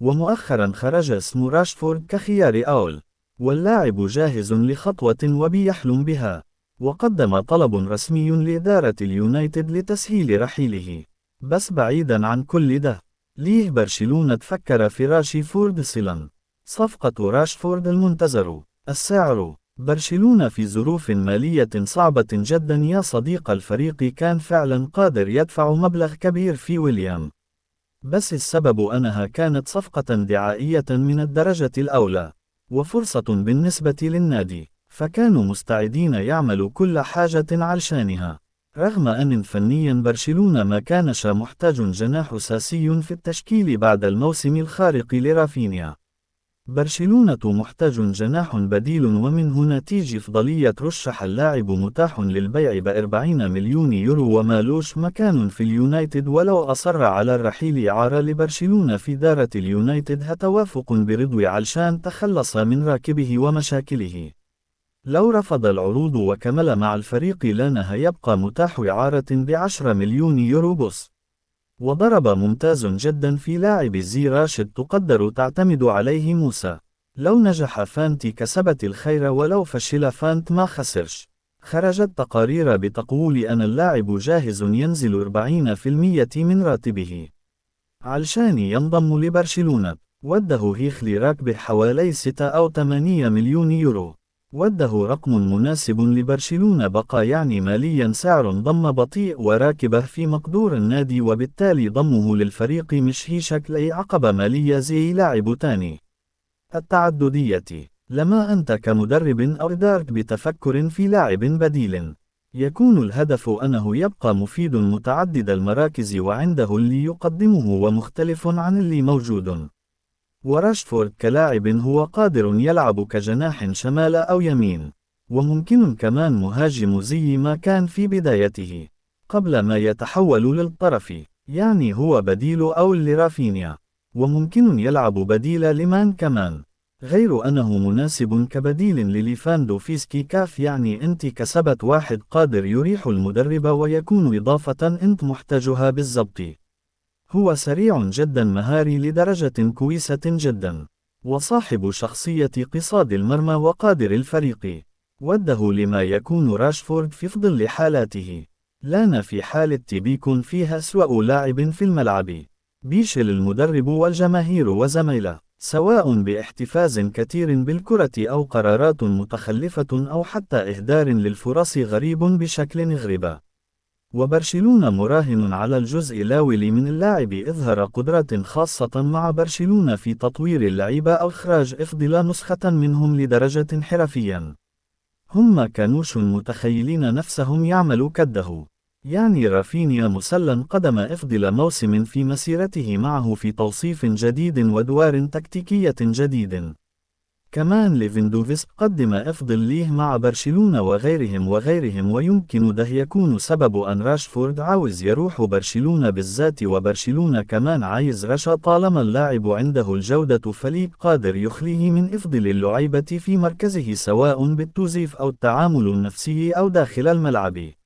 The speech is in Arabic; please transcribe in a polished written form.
ومؤخرا خرج اسم راشفورد كخيار أول، واللاعب جاهز لخطوة وبيحلم بها، وقدم طلب رسمي لإدارة اليونايتد لتسهيل رحيله. بس بعيدا عن كل ده، ليه برشلونة تفكر في راشفورد صلا؟ صفقة راشفورد المنتظر. السعر. برشلونة في ظروف مالية صعبة جدا يا صديق الفريق، كان فعلا قادر يدفع مبلغ كبير في ويليام، بس السبب أنها كانت صفقة دعائية من الدرجة الأولى، وفرصة بالنسبة للنادي، فكانوا مستعدين يعملوا كل حاجة علشانها. رغم أن فنيا برشلونة ما كانش محتاج جناح أساسي في التشكيل بعد الموسم الخارق لرافينيا. برشلونة محتاج جناح بديل، ومن هنا تيجي فضلية رشح اللاعب متاح للبيع ب40 مليون يورو، ومالوش مكان في اليونايتد ولو أصر على الرحيل إعارة لبرشلونة في دارة اليونايتد هتوافق برضو علشان تخلص من راكبه ومشاكله. لو رفض العروض وكمل مع الفريق لان هيبقى متاح إعارة ب10 مليون يورو بس. وضرب ممتاز جدا في لاعب زي راشد تقدر تعتمد عليه موسى. لو نجح فانت كسبت الخير، ولو فشل فانت ما خسرش. خرجت تقارير بتقول أن اللاعب جاهز ينزل 40% من راتبه علشان ينضم لبرشلونة. وده يخلي راكبه حوالي 6 أو 8 مليون يورو. وده رقم مناسب لبرشلونة، بقى يعني ماليا سعر ضم بطيء وراكبه في مقدور النادي، وبالتالي ضمه للفريق مش هي شكل أي عقبة مالية زي لاعب تاني. التعددية. لما أنت كمدرب أو إدارة بتفكر في لاعب بديل، يكون الهدف أنه يبقى مفيد متعدد المراكز وعنده اللي يقدمه ومختلف عن اللي موجود. وراشفورد كلاعب هو قادر يلعب كجناح شمال أو يمين، وممكن كمان مهاجم زي ما كان في بدايته قبل ما يتحول للطرف، يعني هو بديل أو لرافينيا، وممكن يلعب بديل لمان كمان، غير أنه مناسب كبديل لليفاندوفسكي. كاف يعني أنت كسبت واحد قادر يريح المدرب ويكون إضافة أنت محتاجها بالضبط. هو سريع جدا، مهاري لدرجة كويسة جدا، وصاحب شخصية قصاد المرمى وقادر الفريق. وده لما يكون راشفورد في ظل حالاته. لان في حالة بيكون فيها أسوأ لاعب في الملعب، بيشل المدرب والجماهير وزميله، سواء باحتفاز كثير بالكرة أو قرارات متخلفة أو حتى إهدار للفرص غريب بشكل غريب. وبرشلونة مراهن على الجزء الأول من اللاعب إظهار قدرات خاصة مع برشلونة في تطوير اللعيبة أو إخراج أفضل نسخة منهم لدرجة حرفيا. هم ما كانوش متخيلين نفسهم يعملوا كده. يعني رافينيا مسلم قدم أفضل موسم في مسيرته معه في توصيف جديد ودوار تكتيكية جديد. كمان ليفاندوفسكي قدم أفضل ليه مع برشلونة وغيرهم، ويمكن ده يكون سبب أن راشفورد عاوز يروح برشلونة بالذات، وبرشلونة كمان عايز رشا طالما اللاعب عنده الجودة فليك قادر يخليه من أفضل اللعيبة في مركزه، سواء بالتوظيف أو التعامل النفسي أو داخل الملعب.